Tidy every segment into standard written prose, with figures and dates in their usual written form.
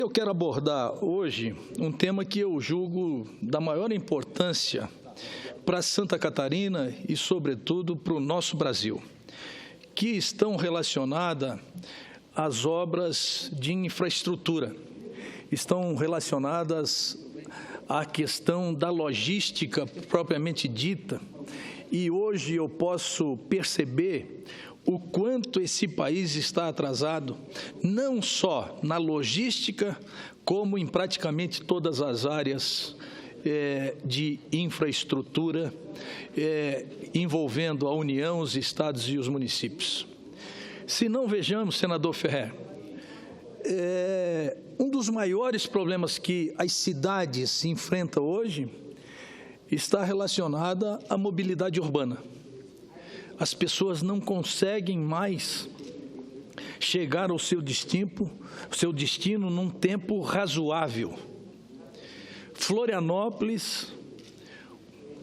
Eu quero abordar hoje um tema que eu julgo da maior importância para Santa Catarina e, sobretudo, para o nosso Brasil, que estão relacionadas às obras de infraestrutura, estão relacionadas à questão da logística propriamente dita, e hoje eu posso perceber o quanto esse país está atrasado, não só na logística, como em praticamente todas as áreas de infraestrutura, envolvendo a União, os estados e os municípios. Se não vejamos, senador Ferrer, um dos maiores problemas que as cidades enfrentam hoje está relacionada à mobilidade urbana. As pessoas não conseguem mais chegar ao seu destino num tempo razoável. Florianópolis,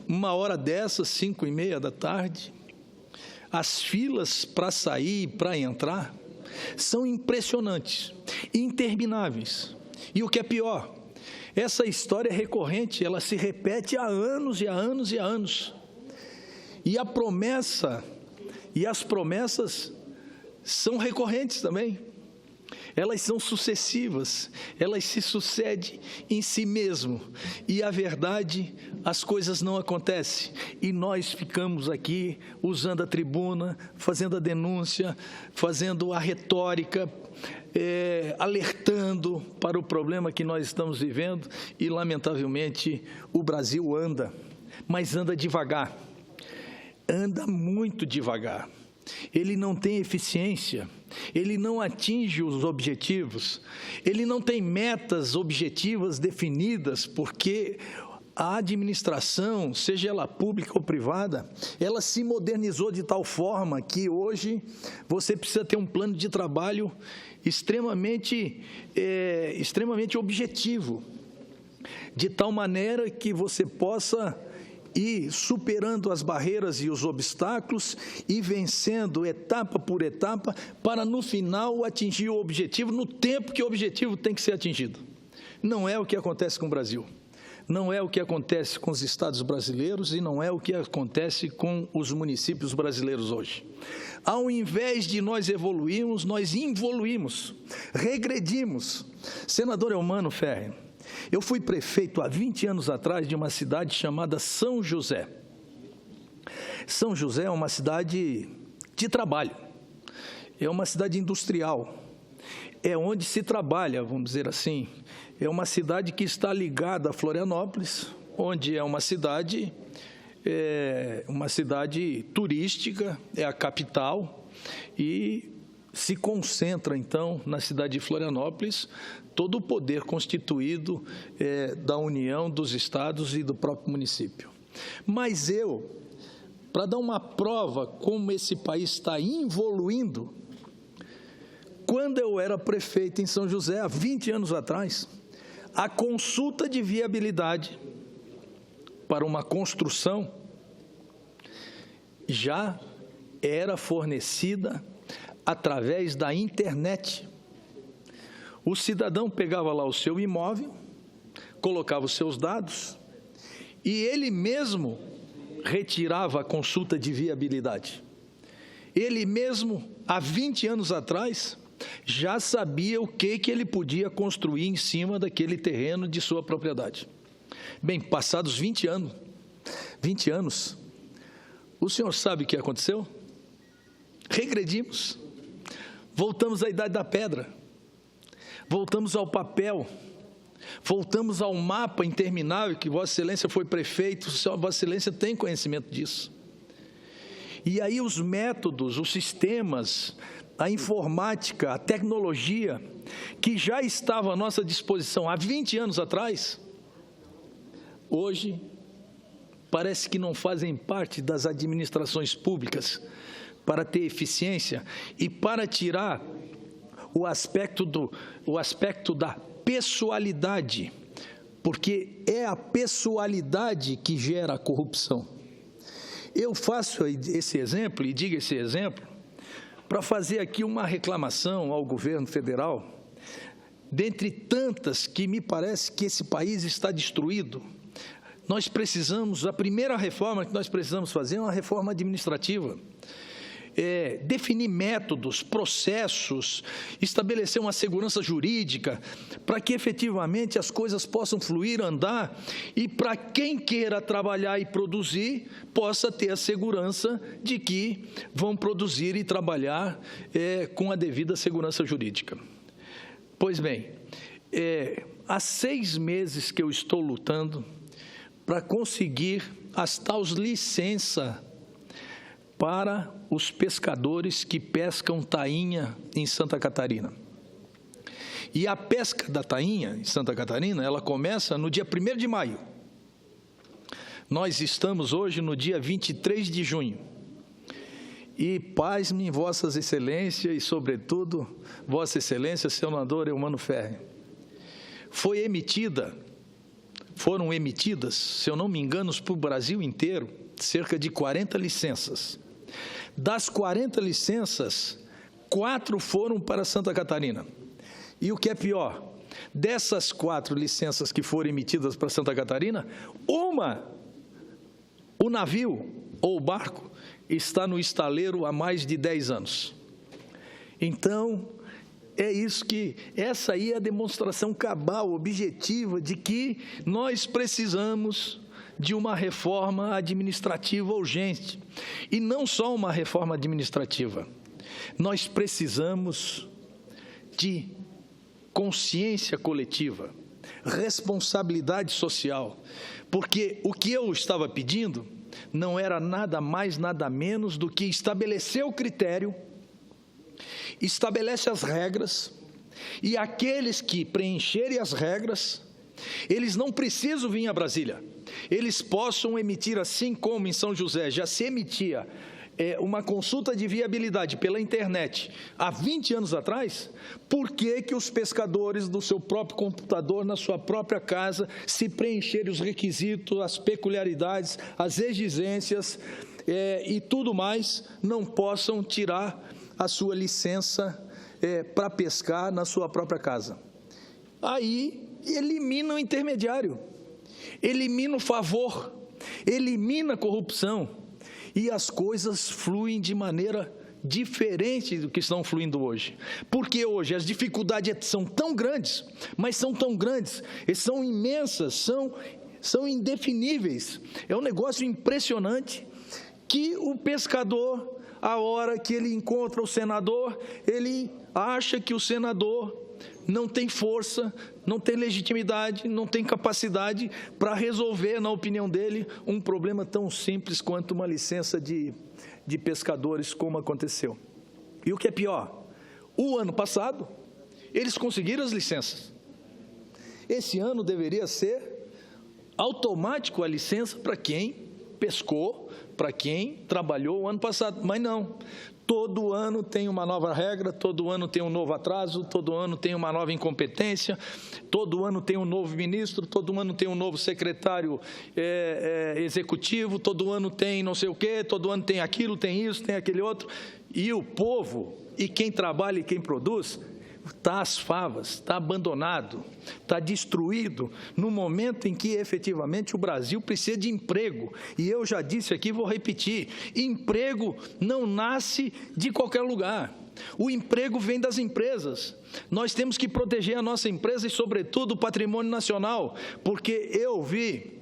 1h dessas, 5h30 da tarde, as filas para sair e para entrar são impressionantes, intermináveis. E o que é pior, essa história é recorrente, ela se repete há anos e há anos e há anos. E a promessa e as promessas são recorrentes também. Elas são sucessivas, elas se sucedem em si mesmo. E a verdade, as coisas não acontecem. E nós ficamos aqui usando a tribuna, fazendo a denúncia, fazendo a retórica, alertando para o problema que nós estamos vivendo. E, lamentavelmente, o Brasil anda, mas anda devagar. Anda muito devagar, ele não tem eficiência, ele não atinge os objetivos, ele não tem metas objetivas definidas, porque a administração, seja ela pública ou privada, ela se modernizou de tal forma que hoje você precisa ter um plano de trabalho extremamente objetivo, de tal maneira que você possa ir superando as barreiras e os obstáculos e vencendo etapa por etapa para, no final, atingir o objetivo no tempo que o objetivo tem que ser atingido. Não é o que acontece com o Brasil, não é o que acontece com os estados brasileiros e não é o que acontece com os municípios brasileiros hoje. Ao invés de nós evoluirmos, nós involuímos, regredimos. Senador Eumano Ferrer, eu fui prefeito há 20 anos atrás de uma cidade chamada São José. São José é uma cidade de trabalho, é uma cidade industrial, é onde se trabalha, vamos dizer assim. É uma cidade que está ligada a Florianópolis, onde é uma cidade turística, é a capital, e se concentra, então, na cidade de Florianópolis, todo o poder constituído da União, dos estados e do próprio município. Mas para dar uma prova como esse país está evoluindo, quando eu era prefeito em São José, há 20 anos atrás, a consulta de viabilidade para uma construção já era fornecida através da internet. O cidadão pegava lá o seu imóvel, colocava os seus dados e ele mesmo retirava a consulta de viabilidade. Ele mesmo, há 20 anos atrás, já sabia o que ele podia construir em cima daquele terreno de sua propriedade. Bem, passados 20 anos, o senhor sabe o que aconteceu? Regredimos, voltamos à Idade da Pedra, voltamos ao papel, voltamos ao mapa interminável que Vossa Excelência foi prefeito, Vossa Excelência tem conhecimento disso. E aí os métodos, os sistemas, a informática, a tecnologia, que já estava à nossa disposição há 20 anos atrás, hoje parece que não fazem parte das administrações públicas para ter eficiência e para tirar o aspecto da pessoalidade, porque é a pessoalidade que gera a corrupção. Eu faço esse exemplo e digo esse exemplo para fazer aqui uma reclamação ao governo federal dentre tantas que me parece que esse país está destruído, nós precisamos, a primeira reforma que nós precisamos fazer é uma reforma administrativa. Definir métodos, processos, estabelecer uma segurança jurídica para que efetivamente as coisas possam fluir, andar e para quem queira trabalhar e produzir possa ter a segurança de que vão produzir e trabalhar com a devida segurança jurídica. Pois bem, há 6 meses que eu estou lutando para conseguir as tais licenças para os pescadores que pescam tainha em Santa Catarina. E a pesca da tainha em Santa Catarina, ela começa no dia 1º de maio. Nós estamos hoje no dia 23 de junho. E pasmem vossas excelências e, sobretudo, vossa excelência, senador Eumano Ferri. Foram emitidas, se eu não me engano, para o Brasil inteiro, cerca de 40 licenças. Das 40 licenças, 4 foram para Santa Catarina. E o que é pior, dessas 4 licenças que foram emitidas para Santa Catarina, o navio ou o barco está no estaleiro há mais de 10 anos. Então, essa aí é a demonstração cabal, objetiva, de que nós precisamos de uma reforma administrativa urgente. E não só uma reforma administrativa, nós precisamos de consciência coletiva, responsabilidade social, porque o que eu estava pedindo não era nada mais, nada menos do que estabelecer o critério, estabelece as regras, e aqueles que preencherem as regras, eles não precisam vir a Brasília. Eles possam emitir, assim como em São José já se emitia uma consulta de viabilidade pela internet há 20 anos atrás, por que os pescadores do seu próprio computador, na sua própria casa, se preencherem os requisitos, as peculiaridades, as exigências e tudo mais, não possam tirar a sua licença para pescar na sua própria casa? Aí elimina o intermediário, elimina o favor, elimina a corrupção e as coisas fluem de maneira diferente do que estão fluindo hoje. Porque hoje as dificuldades são tão grandes, mas são tão grandes, são imensas, são indefiníveis. É um negócio impressionante que o pescador, a hora que ele encontra o senador, ele acha que o senador não tem força, não tem legitimidade, não tem capacidade para resolver, na opinião dele, um problema tão simples quanto uma licença de pescadores, como aconteceu. E o que é pior, o ano passado, eles conseguiram as licenças. Esse ano deveria ser automático a licença para quem pescou, para quem trabalhou o ano passado, mas não. Todo ano tem uma nova regra, todo ano tem um novo atraso, todo ano tem uma nova incompetência, todo ano tem um novo ministro, todo ano tem um novo secretário executivo, todo ano tem não sei o quê, todo ano tem aquilo, tem isso, tem aquele outro. E o povo, e quem trabalha e quem produz, está às favas, está abandonado, está destruído, no momento em que, efetivamente, o Brasil precisa de emprego. E eu já disse aqui, vou repetir, emprego não nasce de qualquer lugar. O emprego vem das empresas. Nós temos que proteger a nossa empresa e, sobretudo, o patrimônio nacional, porque eu vi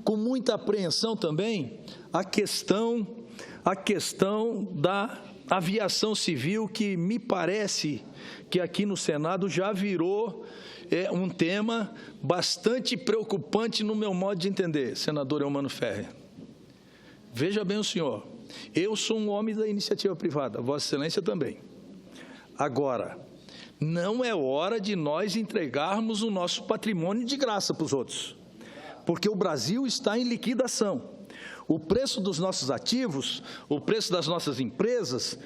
com muita apreensão também a questão da aviação civil, que me parece que aqui no Senado já virou um tema bastante preocupante no meu modo de entender, senador Eumano Ferri. Veja bem o senhor, eu sou um homem da iniciativa privada, Vossa Excelência também. Agora, não é hora de nós entregarmos o nosso patrimônio de graça para os outros, porque o Brasil está em liquidação. O preço dos nossos ativos, o preço das nossas empresas,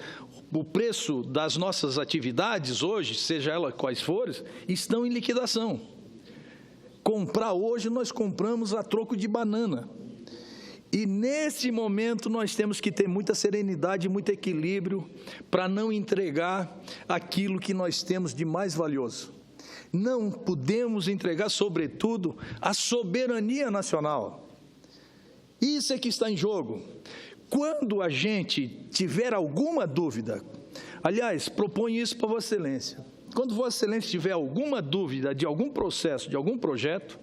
o preço das nossas atividades hoje, seja ela quais forem, estão em liquidação. Comprar hoje, nós compramos a troco de banana. E nesse momento nós temos que ter muita serenidade, muito equilíbrio para não entregar aquilo que nós temos de mais valioso. não podemos entregar, sobretudo, a soberania nacional. Isso é que está em jogo. Quando a gente tiver alguma dúvida, aliás, proponho isso para Vossa Excelência, quando Vossa Excelência tiver alguma dúvida de algum processo, de algum projeto,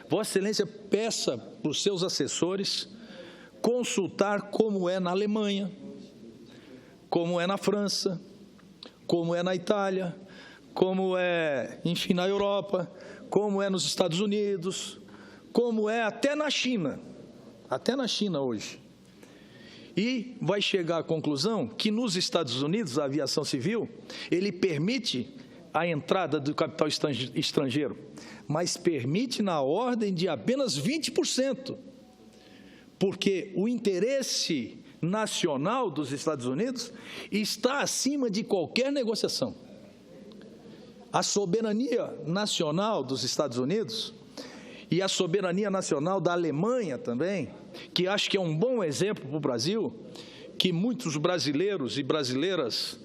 Vossa Excelência peça para os seus assessores consultar como é na Alemanha, como é na França, como é na Itália, como é, enfim, na Europa, como é nos Estados Unidos, como é até na China hoje. E vai chegar à conclusão que nos Estados Unidos, a aviação civil, ele permite a entrada do capital estrangeiro, mas permite na ordem de apenas 20%, porque o interesse nacional dos Estados Unidos está acima de qualquer negociação. A soberania nacional dos Estados Unidos e a soberania nacional da Alemanha também, que acho que é um bom exemplo para o Brasil, que muitos brasileiros e brasileiras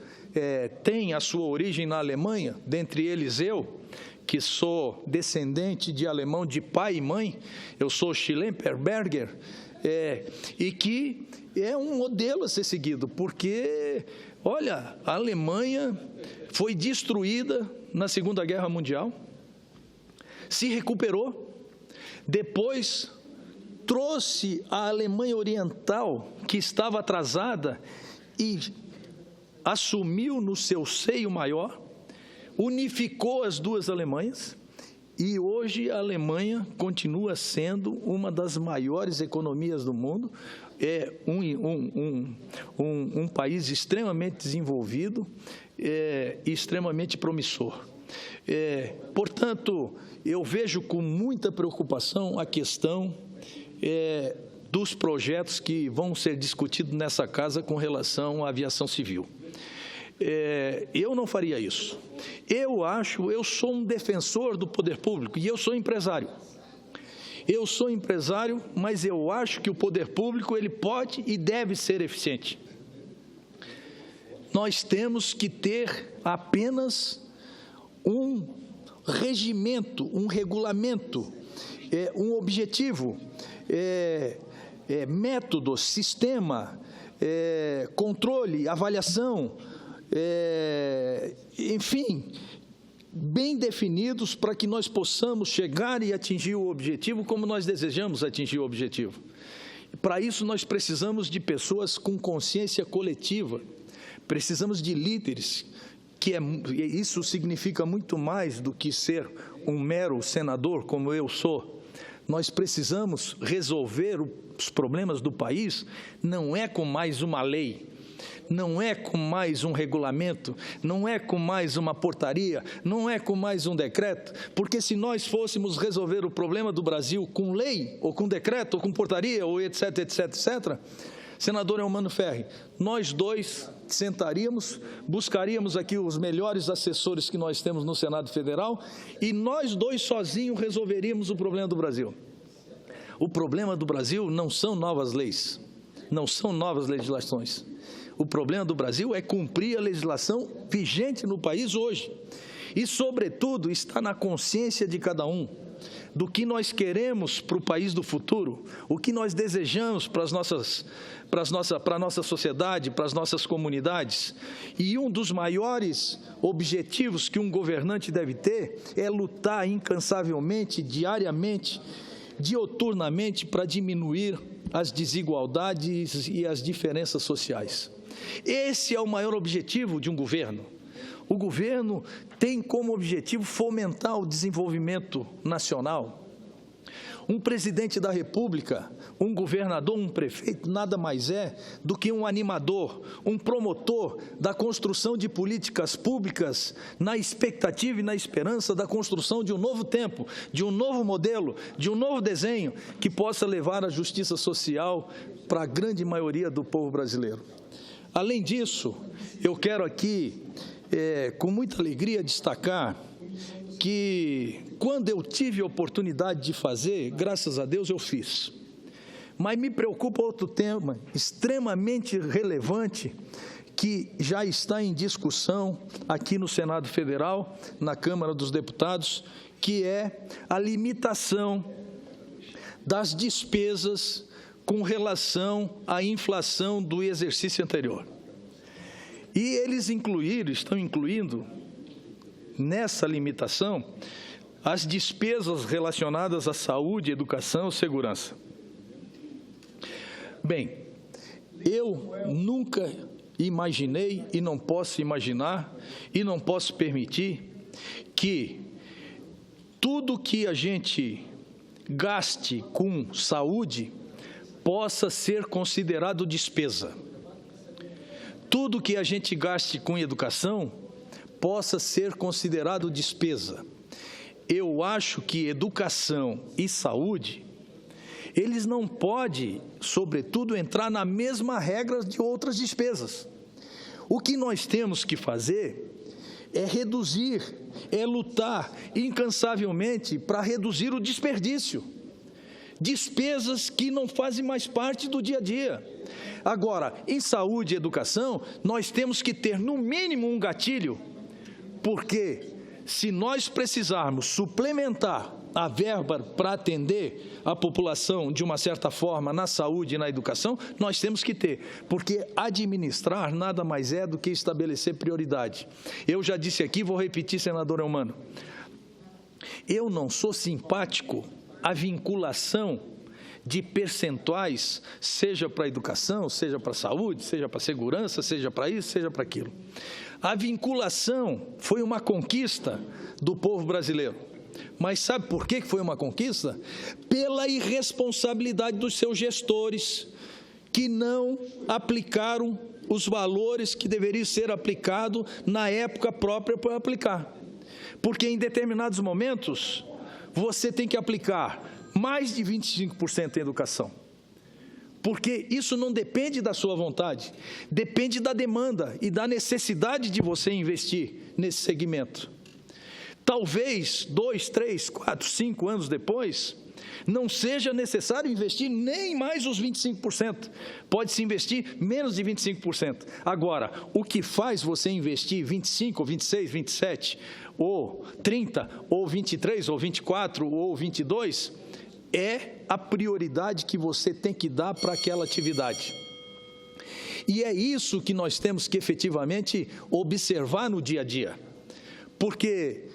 têm a sua origem na Alemanha, dentre eles eu, que sou descendente de alemão de pai e mãe, eu sou Schlemperberger, e que é um modelo a ser seguido, porque, olha, a Alemanha foi destruída na Segunda Guerra Mundial, se recuperou, depois trouxe a Alemanha Oriental, que estava atrasada, e assumiu no seu seio maior, unificou as duas Alemanhas, e hoje a Alemanha continua sendo uma das maiores economias do mundo, é um país extremamente desenvolvido e extremamente promissor. Portanto, eu vejo com muita preocupação a questão dos projetos que vão ser discutidos nessa casa com relação à aviação civil. Eu não faria isso. Eu sou um defensor do poder público e eu sou empresário. Eu sou empresário, mas eu acho que o poder público ele pode e deve ser eficiente. Nós temos que ter apenas um regimento, um regulamento, um objetivo, método, sistema, controle, avaliação, enfim, bem definidos para que nós possamos chegar e atingir o objetivo como nós desejamos atingir o objetivo. Para isso, nós precisamos de pessoas com consciência coletiva, precisamos de líderes, isso significa muito mais do que ser um mero senador, como eu sou. Nós precisamos resolver os problemas do país, não é com mais uma lei, não é com mais um regulamento, não é com mais uma portaria, não é com mais um decreto, porque se nós fôssemos resolver o problema do Brasil com lei, ou com decreto, ou com portaria, ou etc, etc, etc., senador Eumano Ferri, nós dois sentaríamos, buscaríamos aqui os melhores assessores que nós temos no Senado Federal e nós dois sozinhos resolveríamos o problema do Brasil. O problema do Brasil não são novas leis, não são novas legislações. O problema do Brasil é cumprir a legislação vigente no país hoje. E, sobretudo, está na consciência de cada um do que nós queremos para o país do futuro, o que nós desejamos para a nossa sociedade, para as nossas comunidades. E um dos maiores objetivos que um governante deve ter é lutar incansavelmente, diariamente, dioturnamente, para diminuir as desigualdades e as diferenças sociais. Esse é o maior objetivo de um governo. O governo tem como objetivo fomentar o desenvolvimento nacional. Um presidente da República, um governador, um prefeito, nada mais é do que um animador, um promotor da construção de políticas públicas na expectativa e na esperança da construção de um novo tempo, de um novo modelo, de um novo desenho que possa levar a justiça social para a grande maioria do povo brasileiro. Além disso, eu quero aqui, com muita alegria, destacar que, quando eu tive a oportunidade de fazer, graças a Deus eu fiz. Mas me preocupa outro tema extremamente relevante, que já está em discussão aqui no Senado Federal, na Câmara dos Deputados, que é a limitação das despesas com relação à inflação do exercício anterior. E eles estão incluindo nessa limitação as despesas relacionadas à saúde, educação e segurança. Bem, eu nunca imaginei e não posso imaginar e não posso permitir que tudo que a gente gaste com saúde possa ser considerado despesa. Tudo que a gente gaste com educação possa ser considerado despesa. Eu acho que educação e saúde, eles não podem, sobretudo, entrar na mesma regra de outras despesas. O que nós temos que fazer é reduzir, é lutar incansavelmente para reduzir o desperdício. Despesas que não fazem mais parte do dia a dia. Agora, em saúde e educação, nós temos que ter, no mínimo, um gatilho, porque se nós precisarmos suplementar a verba para atender a população de uma certa forma na saúde e na educação, nós temos que ter, porque administrar nada mais é do que estabelecer prioridade. Eu já disse aqui, vou repetir, senador Eumano, eu não sou simpático à vinculação de percentuais, seja para a educação, seja para a saúde, seja para a segurança, seja para isso, seja para aquilo. A vinculação foi uma conquista do povo brasileiro. Mas sabe por que foi uma conquista? Pela irresponsabilidade dos seus gestores, que não aplicaram os valores que deveriam ser aplicados na época própria para aplicar. Porque em determinados momentos, você tem que aplicar mais de 25% em educação. Porque isso não depende da sua vontade, depende da demanda e da necessidade de você investir nesse segmento. Talvez 2, 3, 4, 5 anos depois, não seja necessário investir nem mais os 25%. Pode-se investir menos de 25%. Agora, o que faz você investir 25%, ou 26%, 27%, ou 30%, ou 23%, ou 24%, ou 22%, é a prioridade que você tem que dar para aquela atividade. E é isso que nós temos que efetivamente observar no dia a dia. Porque,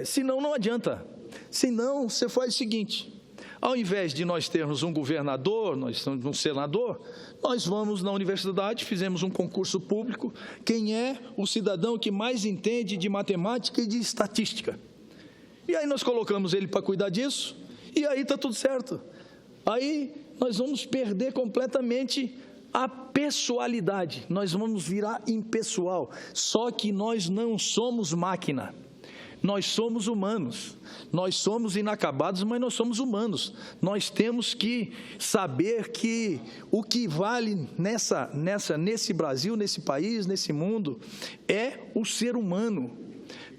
senão não adianta. Senão você faz o seguinte, ao invés de nós termos um governador, nós temos um senador, nós vamos na universidade, fizemos um concurso público, quem é o cidadão que mais entende de matemática e de estatística. E aí nós colocamos ele para cuidar disso, e aí está tudo certo. Aí nós vamos perder completamente a pessoalidade, nós vamos virar impessoal. Só que nós não somos máquina, nós somos humanos. Nós somos inacabados, mas nós somos humanos. Nós temos que saber que o que vale nesse Brasil, nesse país, nesse mundo, é o ser humano.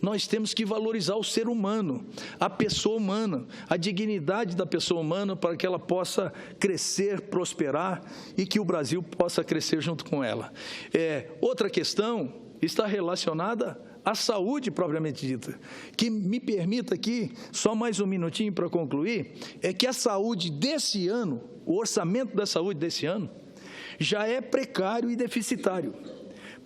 Nós temos que valorizar o ser humano, a pessoa humana, a dignidade da pessoa humana para que ela possa crescer, prosperar e que o Brasil possa crescer junto com ela. Outra questão está relacionada à saúde propriamente dita, que me permita aqui, só mais um minutinho para concluir, é que a saúde desse ano, o orçamento da saúde desse ano, já é precário e deficitário,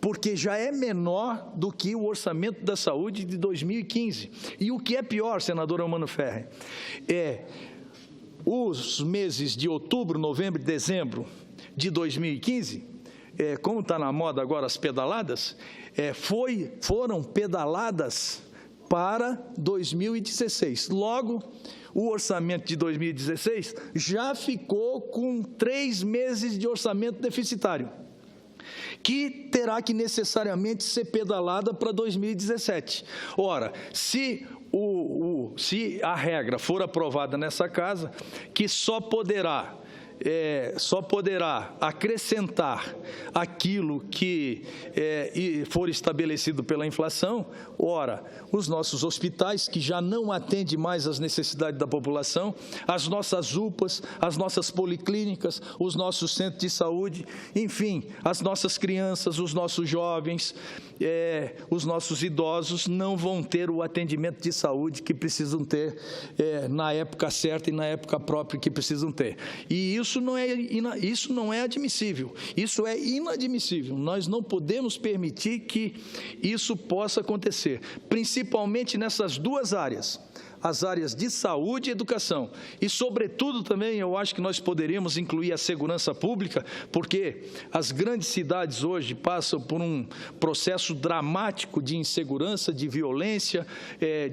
porque já é menor do que o orçamento da saúde de 2015. E o que é pior, senador Eumano Ferrer, os meses de outubro, novembro e dezembro de 2015, como está na moda agora as pedaladas, foram pedaladas para 2016. Logo, o orçamento de 2016 já ficou com 3 meses de orçamento deficitário, que terá que necessariamente ser pedalada para 2017. Ora, se a regra for aprovada nessa casa, que só poderá só poderá acrescentar aquilo que for estabelecido pela inflação. Ora, os nossos hospitais, que já não atendem mais às necessidades da população, as nossas UPAs, as nossas policlínicas, os nossos centros de saúde, enfim, as nossas crianças, os nossos jovens, os nossos idosos não vão ter o atendimento de saúde que precisam ter na época certa e na época própria que precisam ter. E isso não é admissível, isso é inadmissível. Nós não podemos permitir que isso possa acontecer, principalmente nessas duas áreas, as áreas de saúde e educação. E, sobretudo, também eu acho que nós poderíamos incluir a segurança pública, porque as grandes cidades hoje passam por um processo dramático de insegurança, de violência,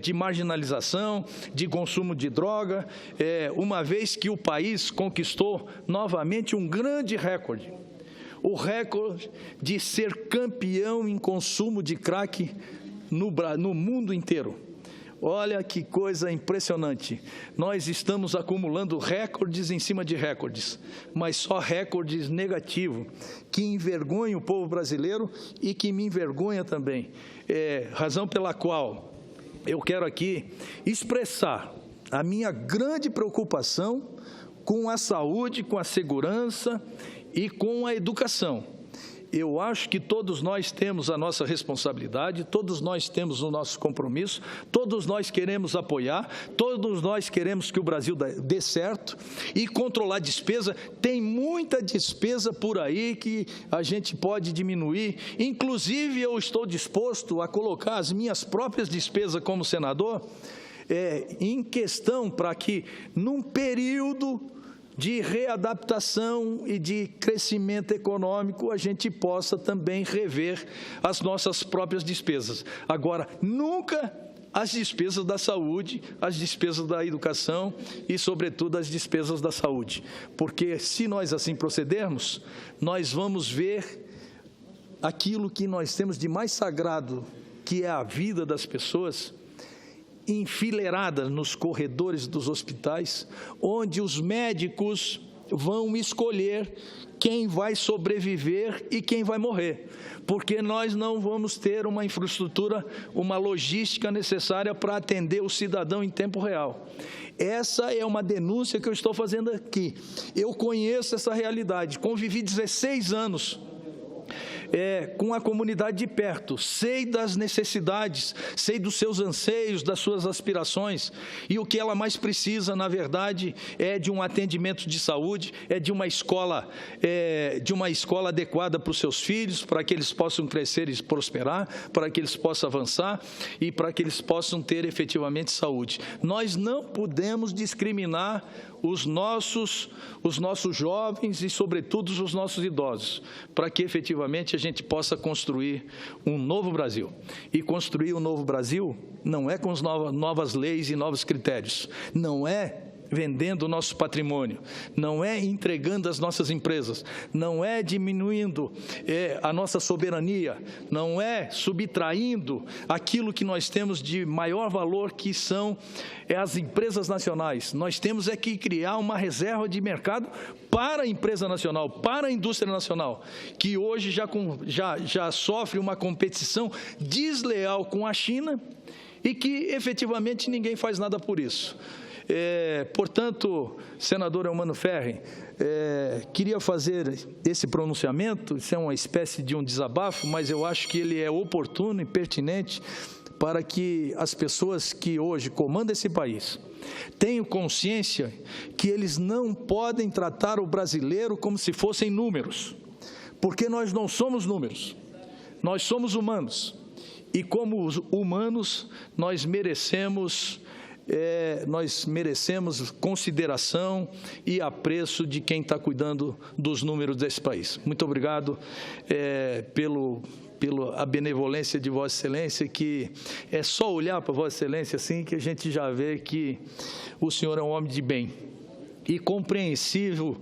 de marginalização, de consumo de droga, uma vez que o país conquistou novamente um grande recorde, o recorde de ser campeão em consumo de crack no mundo inteiro. Olha que coisa impressionante. Nós estamos acumulando recordes em cima de recordes, mas só recordes negativos, que envergonham o povo brasileiro e que me envergonha também. Razão pela qual eu quero aqui expressar a minha grande preocupação com a saúde, com a segurança e com a educação. Eu acho que todos nós temos a nossa responsabilidade, todos nós temos o nosso compromisso, todos nós queremos apoiar, todos nós queremos que o Brasil dê certo e controlar a despesa. Tem muita despesa por aí que a gente pode diminuir, inclusive eu estou disposto a colocar as minhas próprias despesas como senador em questão para que, num período de readaptação e de crescimento econômico, a gente possa também rever as nossas próprias despesas. Agora, nunca as despesas da saúde, as despesas da educação e, sobretudo, as despesas da saúde. Porque, se nós assim procedermos, nós vamos ver aquilo que nós temos de mais sagrado, que é a vida das pessoas, enfileirada nos corredores dos hospitais, onde os médicos vão escolher quem vai sobreviver e quem vai morrer, porque nós não vamos ter uma infraestrutura, uma logística necessária para atender o cidadão em tempo real. Essa é uma denúncia que eu estou fazendo aqui. Eu conheço essa realidade, convivi 16 anos com a comunidade de perto, sei das necessidades, sei dos seus anseios, das suas aspirações, e o que ela mais precisa, na verdade, é de um atendimento de saúde, é de uma escola adequada para os seus filhos, para que eles possam crescer e prosperar, para que eles possam avançar e para que eles possam ter efetivamente saúde. Nós não podemos discriminar os nossos jovens e, sobretudo, os nossos idosos, para que efetivamente a gente possa construir um novo Brasil. E construir um novo Brasil não é com as novas leis e novos critérios, não é vendendo o nosso patrimônio, não é entregando as nossas empresas, não é diminuindo a nossa soberania, não é subtraindo aquilo que nós temos de maior valor, que são as empresas nacionais. Nós temos que criar uma reserva de mercado para a empresa nacional, para a indústria nacional, que hoje já sofre uma competição desleal com a China e que efetivamente ninguém faz nada por isso. Portanto, senador Eumano Ferri, queria fazer esse pronunciamento. Isso é uma espécie de um desabafo, mas eu acho que ele é oportuno e pertinente para que as pessoas que hoje comandam esse país tenham consciência que eles não podem tratar o brasileiro como se fossem números, porque nós não somos números, nós somos humanos, e como humanos nós merecemos consideração e apreço de quem está cuidando dos números desse país. Muito obrigado pela benevolência de Vossa Excelência, que é só olhar para Vossa Excelência assim que a gente já vê que o senhor é um homem de bem e compreensível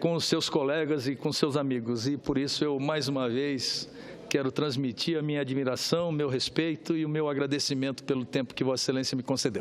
com os seus colegas e com seus amigos. E por isso eu, mais uma vez, quero transmitir a minha admiração, o meu respeito e o meu agradecimento pelo tempo que Vossa Excelência me concedeu.